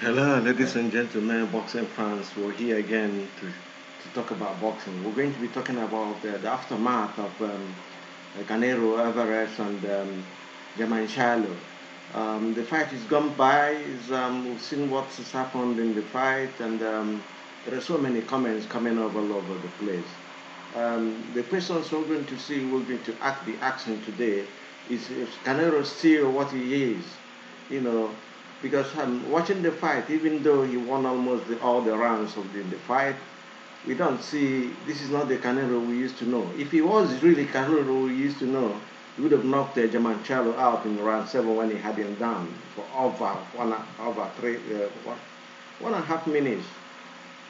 Hello, ladies and gentlemen, boxing fans. We're here again to talk about boxing. We're going to be talking about the aftermath of Canelo, Alvarez, and Charlo. The fight is gone by. We've seen what has happened in the fight, and there are so many comments coming up all over the place. The questions we're going to be asking today is if Canelo still what he is, you know, because watching the fight, even though he won almost all the rounds of the fight, we don't see this is not the Canelo we used to know. If he was really Canelo we used to know, he would have knocked German Charlo out in round 7 when he had him down for over 1.5 minutes.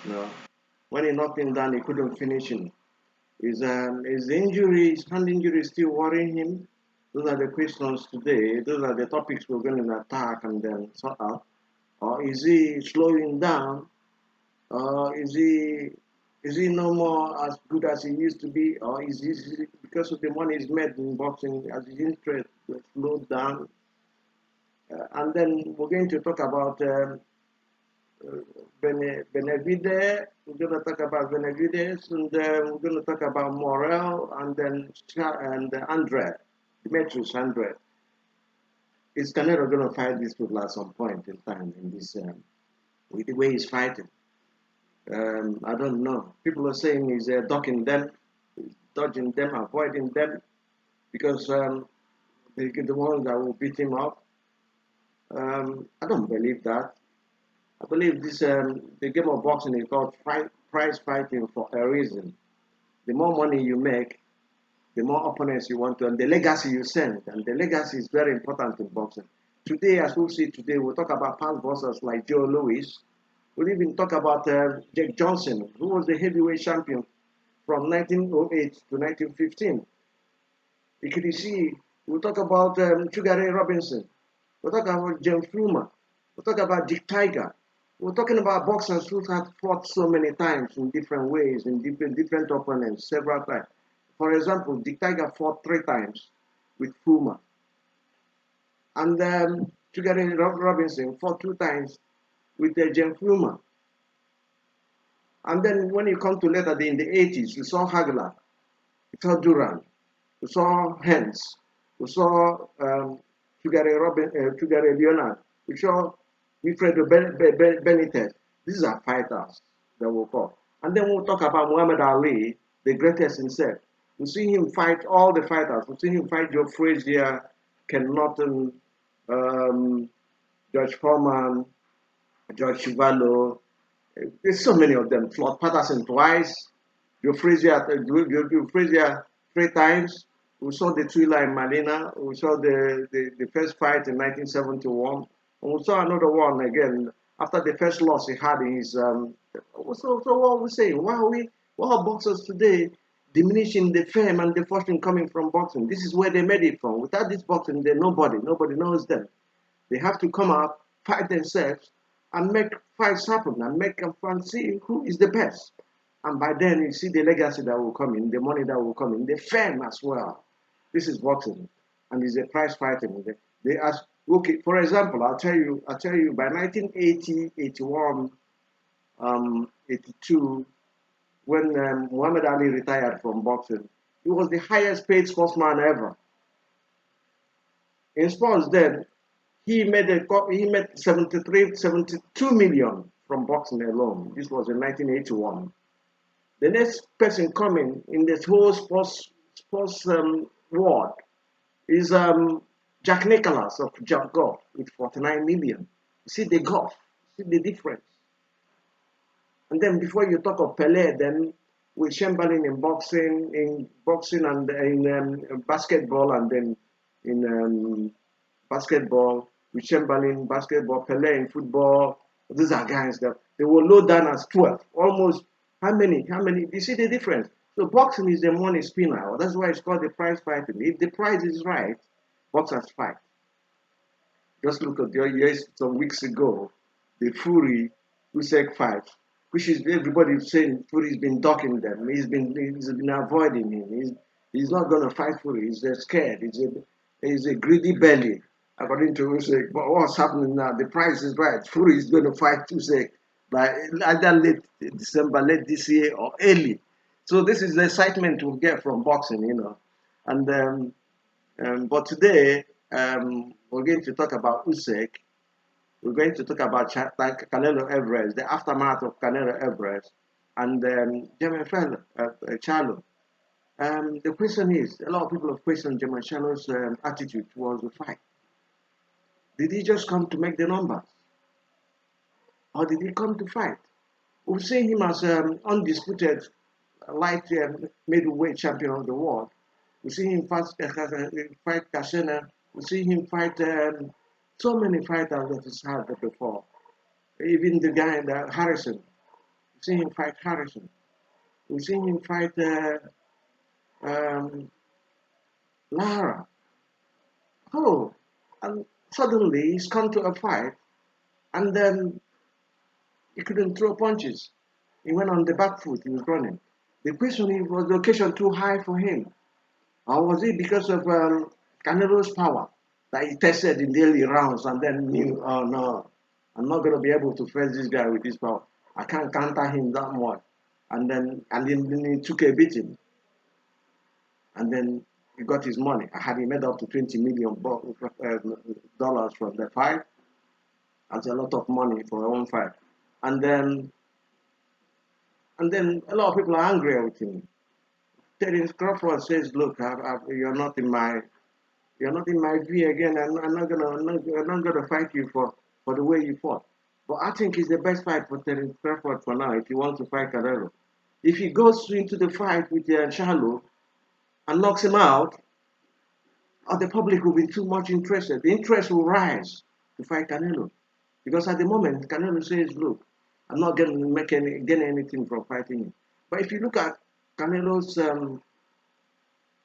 You know, when he knocked him down, he couldn't finish him. Is the injury, his hand injury, still worrying him? Those are the questions today. Those are the topics we're going to attack and then sort out. Or is he slowing down? Or is he no more as good as he used to be? Or is it because of the money he's made in boxing, as his interest slowed down? And then we're going to talk about Benevide. We're going to talk about Benavides, and we're going to talk about Morel, and then Andre, Demetrius Andre. Is Canelo going to fight this people at some point in time in this with the way he's fighting? I don't know. People are saying he's ducking them, dodging them, avoiding them because the ones that will beat him up. I don't believe that. I believe this the game of boxing is called prize fighting for a reason. The more money you make, the more opponents you want to, and the legacy you send. And the legacy is very important in boxing. Today, as we'll see today, we'll talk about past boxers like Joe Louis. We'll even talk about Jake Johnson, who was the heavyweight champion from 1908 to 1915. Ikedishi. We'll talk about Sugar Ray Robinson. We'll talk about James Frumer. We'll talk about Dick Tiger. We're talking about boxers who have fought so many times in different ways, in different opponents, several times. For example, Dick Tiger fought 3 times with Puma. And Sugar Ray Robinson fought 2 times with James Puma. And then when you come to later in the 80s, we saw Hagler, we saw Duran, we saw Hens, we saw Sugar Ray Leonard, we saw Wilfredo Benitez. These are fighters that will fought. And then we'll talk about Muhammad Ali, the greatest himself. We see him fight all the fighters. We see him fight Joe Frazier, Ken Norton, um, George Foreman, George Chuvalo. There's so many of them. Floyd Patterson twice, Joe Frazier 3 times. We saw the thriller in Manila. We saw the first fight in 1971. And we saw another one again after the first loss he had in his. So what are we saying? Why are boxers today diminishing the fame and the fortune coming from boxing? This is where they made it from. Without this boxing, nobody knows them. They have to come out, fight themselves, and make fights happen and make a fun see who is the best. And by then you see the legacy that will come in, the money that will come in, the fame as well. This is boxing, and it's a prize fighting. They ask, okay, for example, I'll tell you, by 1980, 81, 82, when Muhammad Ali retired from boxing, he was the highest paid sportsman ever. In sports then, he made 72 million from boxing alone. This was in 1981. The next person coming in this whole sports world is Jack Nicklaus of Jack Golf with 49 million. You see the golf, see the difference. And then before you talk of Pelé, then with Chamberlain in boxing and in basketball, and then in basketball with Chamberlain, basketball, Pelé in football. These are guys that they were low down as 12. Almost how many? How many? You see the difference? So boxing is the money spinner. That's why it's called the prize fighting. If the price is right, boxers fight. Just look at the years some weeks ago, the Fury Usyk fight, which is everybody saying Fury's been ducking them. He's been avoiding him. He's not gonna fight Fury. He's scared. He's a greedy belly. according to Usyk. But what's happening now? The price is right. Fury is going to fight Usyk by either late December, late this year, or early. So this is the excitement we get from boxing, you know. And but today we're going to talk about Usyk. We're going to talk about Canelo Alvarez, the aftermath of Canelo Alvarez, and Charlo. The question is, a lot of people have questioned German Charlo's attitude towards the fight. Did he just come to make the numbers? Or did he come to fight? We've seen him as undisputed light middleweight champion of the world. We see him fight Casena. We see him fight so many fighters that he's had before. Even the guy, Harrison. We see him fight Harrison. We see him fight um, Lara. Oh, and suddenly he's come to a fight, and then he couldn't throw punches. He went on the back foot. He was running. The question is, was the occasion too high for him? Or was it because of Canelo's power that he tested in the early rounds and then knew, oh no, I'm not going to be able to face this guy with this power. I can't counter him that much. And then he took a beating. And then he got his money. Had he made up to $20 million dollars from the fight, that's a lot of money for one fight. And then a lot of people are angry with him. Terence Crawford says, "Look, you're not in my view again. I'm not gonna fight you for the way you fought." But I think it's the best fight for Terence Crawford for now if he wants to fight Canelo. If he goes into the fight with Charlo and knocks him out, the public will be too much interested. The interest will rise to fight Canelo. Because at the moment, Canelo says, look, I'm not going to gain anything from fighting him. But if you look at Canelo's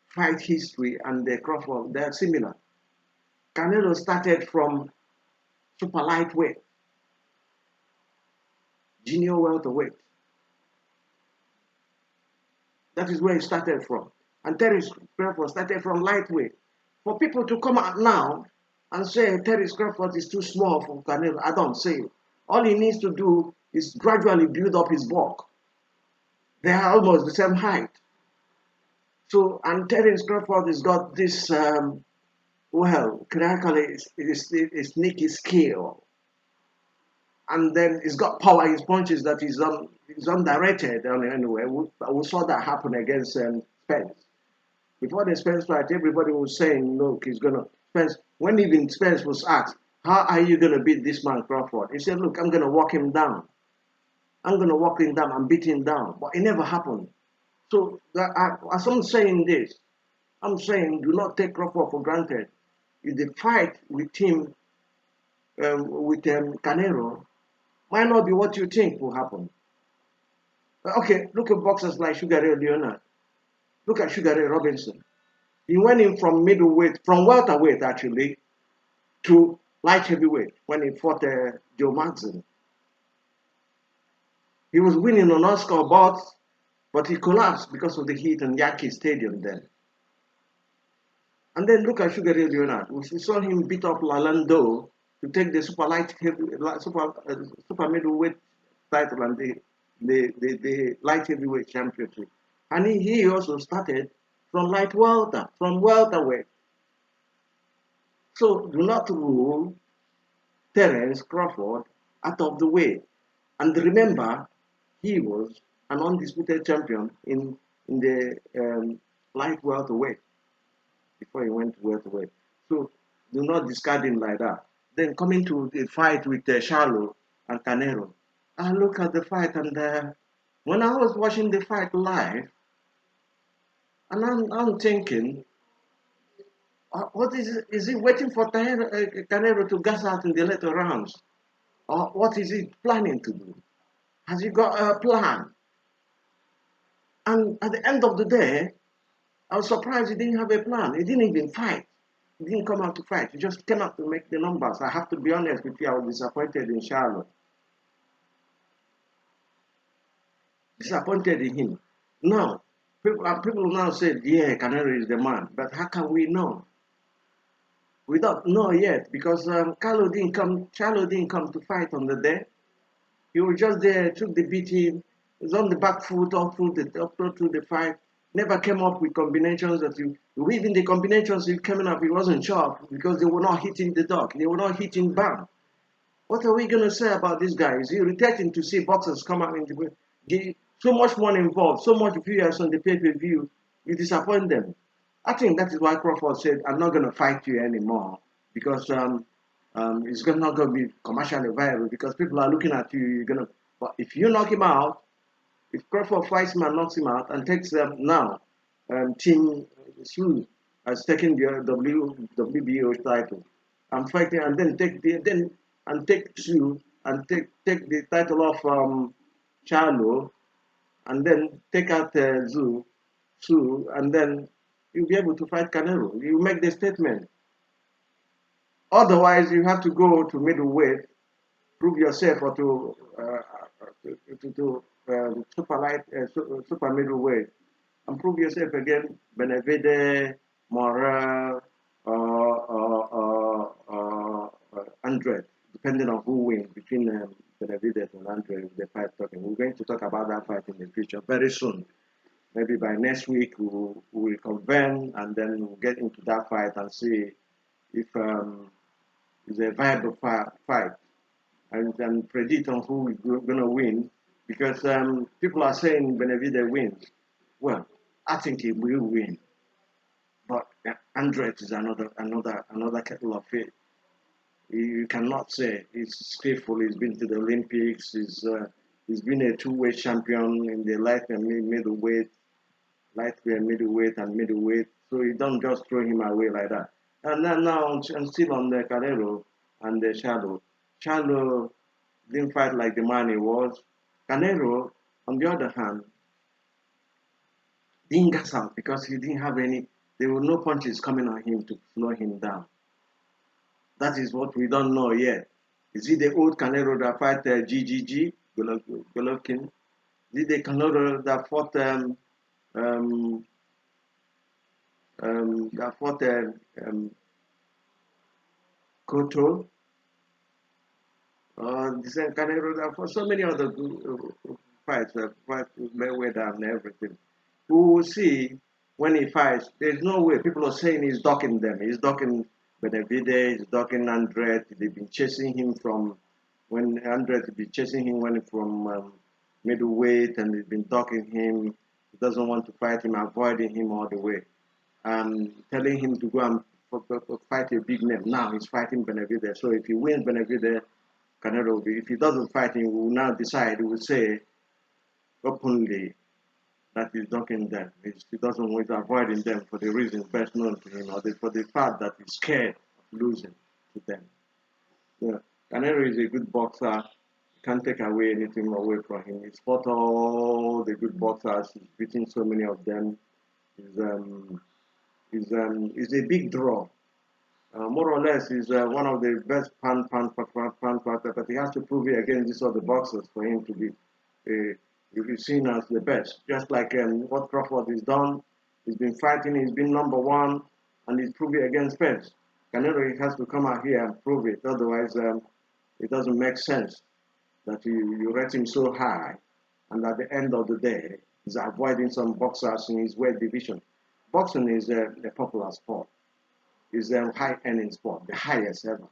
fight history and the Crawford, they're similar. Canelo started from super lightweight, junior welterweight. That is where he started from. And Terence Crawford started from lightweight. For people to come out now and say Terence Crawford is too small for Canelo, I don't say it. All he needs to do is gradually build up his bulk. They are almost the same height. So, and Terence Crawford has got this, can I call it, sneaky skill. And then he's got power, his punches that is undirected anyway. We saw that happen against Spence. Before the Spence fight, everybody was saying, look, he's going to, Spence, when even Spence was asked, how are you going to beat this man Crawford? He said, look, I'm going to walk him down. I'm going to walk him down and beat him down. But it never happened. So as I'm saying this, I'm saying do not take Crawford for granted. If the fight with him, with Canelo, might not be what you think will happen. Okay, look at boxers like Sugar Ray Leonard. Look at Sugar Ray Robinson. He went in from middleweight, from welterweight actually, to light heavyweight when he fought Joe Maxson. He was winning on Oscar bouts, but he collapsed because of the heat in Yankee Stadium then. And then look at Sugar Ray Leonard. We saw him beat up Lalando to take the super middleweight title and the light heavyweight championship. And he also started from welterweight. So do not rule Terence Crawford out of the way. And remember, he was an undisputed champion in the light welterweight before he went to welterweight. So do not discard him like that. Then coming to the fight with Charlo and Canelo, I look at the fight and when I was watching the fight live, and I'm thinking, what is he waiting for Canelo to gas out in the later rounds? Or what is he planning to do? Has he got a plan? And at the end of the day, I was surprised he didn't have a plan. He didn't even fight. He didn't come out to fight. He just came out to make the numbers. I have to be honest with you, I was disappointed in Charlo. Disappointed in him. Now, people now say, yeah, Canelo is the man. But how can we know? We don't know yet because Charlo didn't come to fight on the day. He was just there, took the beating, was on the back foot up through the fight. Never came up with combinations that even the combinations he coming up, he wasn't sharp because they were not hitting the dog. They were not hitting bam. What are we gonna say about this guy? It's irritating to see boxers come out in the so much money involved, so much viewers on the pay-per-view. You disappoint them. I think that is why Crawford said, "I'm not gonna fight you anymore because it's not gonna be commercially viable because people are looking at you. You're gonna, but if you knock him out, if Crawford fights him and knocks him out and takes now, Team Sue has taken the WBO title. I'm fighting and then take Sue and take the title of Charlo and then take out Sue and then you'll be able to fight Canelo. You make the statement. Otherwise, you have to go to middleweight, prove yourself, or to super middleweight, and prove yourself again. Benavide, Morel, Andre, depending on who wins between Benavides and Andre, the fight talking. We're going to talk about that fight in the future very soon. Maybe by next week we'll convene and then we'll get into that fight and see if it's a viable fight and predict on who is going to win because people are saying Benavides wins. Well, I think he will win, but Andre is another kettle of fish. You cannot say he's skillful. He's been to the Olympics. He's been a two-way champion in the middleweight, and middleweight. So you don't just throw him away like that. And then now I'm still on the Canelo and the Charlo. Charlo didn't fight like the man he was. Canelo, on the other hand, didn't gas out because he didn't have any. There were no punches coming on him to slow him down. That is what we don't know yet. Is it the old Canelo that fight GGG, Golovkin? Is it the Canelo that fought um, that fought Cotto? The same Canelo that fought so many other fights, fight Mayweather and everything. We will see when he fights. There's no way. People are saying he's docking them. He's docking Benavides, he's docking Andre. They've been chasing him from when Andre has been chasing him when from middleweight, and they've been docking him. He doesn't want to fight him, avoiding him all the way, and telling him to go and fight a big name. Now he's fighting Benavides. So if he wins Benavides, Canelo will be. If he doesn't fight him, we will now decide. We will say openly that he's docking them. He doesn't want to avoiding them for the reasons best known to him, or for the fact that he's scared of losing to them. Yeah. Canelo is a good boxer. You can't take away anything away from him. He's fought all the good boxers. He's beaten so many of them. He's a big draw. More or less, he's one of the best pan fighters, but he has to prove it against these other boxers for him to be seen as the best. Just like what Crawford has done, he's been fighting, he's been number one, and he's proved it against Spence. Canelo has to come out here and prove it, otherwise it doesn't make sense that you rate him so high, and at the end of the day, he's avoiding some boxers in his weight division. Boxing is a popular sport. It's a high-earning sport, the highest ever.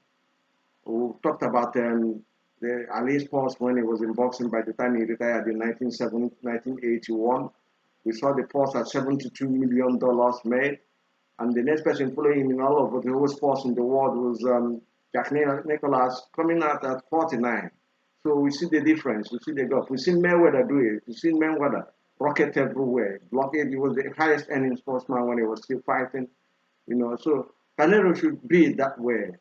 We talked about the Ali Sports when he was in boxing by the time he retired in 1981. We saw the pulse at $72 million made. And the next person following him in all of the whole sports in the world was Jack Nicklaus coming out at 49. So we see the difference. We see the gap. We've seen Mayweather do it. We've seen Mayweather rocket everywhere. Blockade. He was the highest earning sportsman when he was still fighting. So Canelo should be that way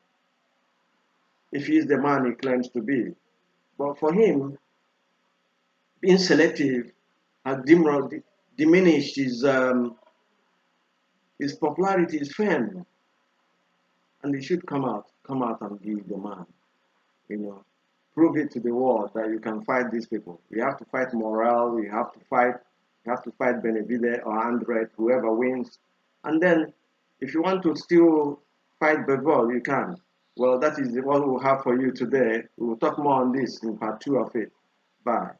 if he is the man he claims to be. But for him, being selective has diminished his popularity, his fame, and he should come out and be the man. Prove it to the world that you can fight these people. You have to fight Morel. You have to fight Benavides or Andre, whoever wins, and then if you want to still fight before you can. Well, that is what we'll have for you today. We will talk more on this in part 2 of it. Bye.